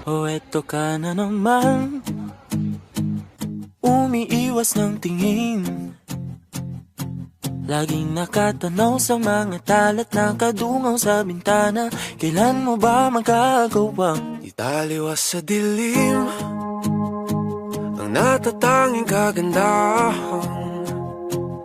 O eto ka na naman, umiiwas ng tingin, laging nakatanaw sa mga talat na kadungaw sa bintana. Kailan mo ba magagawang italiwas sa dilim ang natatanging kagandahan,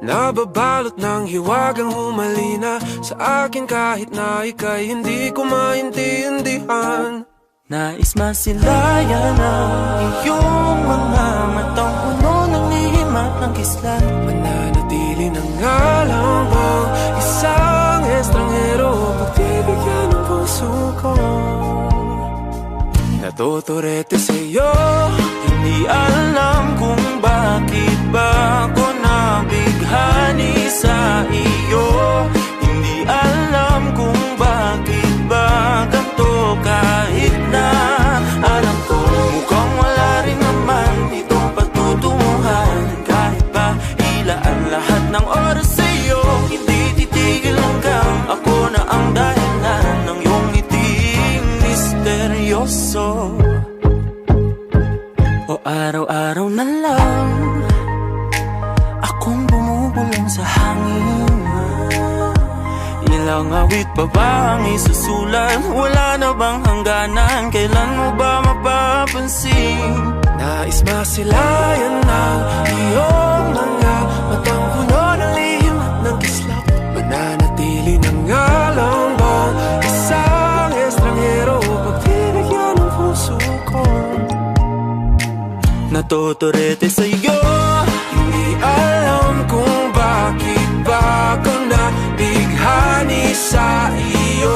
nababalot ng hiwagang humalina sa akin kahit na ika'y hindi ko maintindihan. Nais masilayan ang iyong mga matang puno ng lihim at ng kislan. Mananatili na nga lang bang isang estranghero pagbibigyan ng puso ko? Natuturete sa'yo, hindi alam kung bakit ba ako nabighani sa iyo. Hindi alam kung bakit ba ganito, kahit na alam ko mukhang wala rin naman itong patutunguhan. Kahit pa ilaan lahat ng oras sa'yo, hindi titigil hanggang ako na ang dahilan ng iyong ngiting misteryoso. O araw-araw na lang akong bumubulong sa hangin, ilang awit pa ba ang isusulat? Wala na bang hangganan? Kailan mo ba mapapansin? Nais masilayan ng iyong mga matang puno ng lihim at ng kislap. Mananatili na nga lang bang isang estranghero pagbibigyan ng puso ko? Natuturete sa'yo, hindi alam kung bakit ba ako nabighani sa iyo.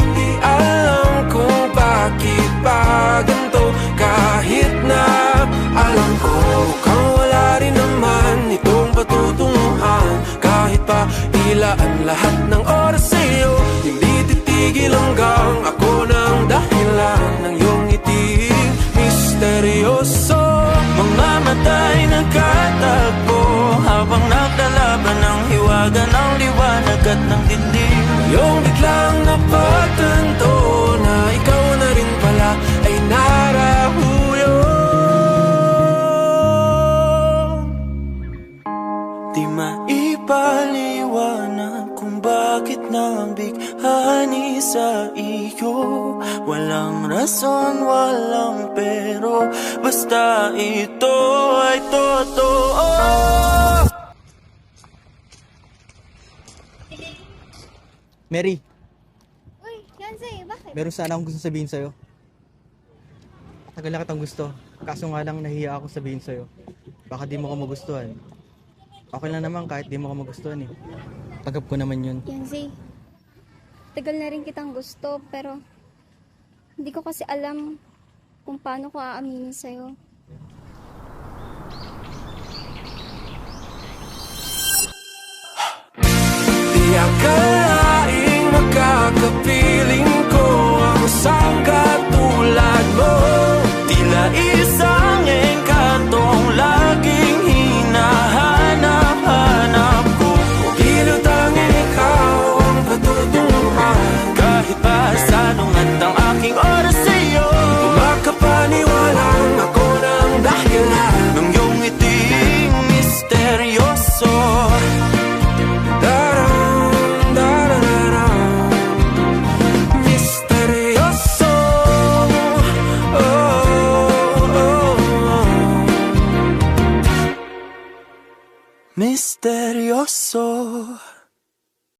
Hindi alam kung bakit ba ganito, kahit na alam ko mukhang wala rin naman itong patutunguhan. Kahit pa ilaan lahat ng oras sa'yo, hindi titigil hanggang ako ng dahilan ng iyong ngiting misteryoso. Mga mata'y nagkatagpo habang naglalaban ng hiwaga ng liwanag at ng dilim. Yung biglang napatanto na ikaw na rin pala ay narahuyo. Di maipaliwanag kung bakit nabighani sa iyo. Walang rason, walang pero, basta ito ay totoo. Mary, Uy, Yansay, bakit? meron sana akong gusto sabihin sa'yo. Tagal na kitang gusto, kaso nga lang nahiya ako sabihin sa'yo. Baka di mo ko magustuhan. Okay lang naman kahit di mo ko magustuhan eh. Tanggap ko naman yun. Yansay, tagal na rin kitang gusto, pero hindi ko kasi alam kung paano ko aaminin sa'yo. Di akalaing makakapiling ko ang isang katulad mo. Tila isang engkantong laging hinahanap-hanap ko. Tila tanging ikaw ang patutunguhan. Kahit pa salungat ang aking oras sa'yo, makapaniwalang ako ng dahilan ng iyong ngiting misteryoso. Misteryoso.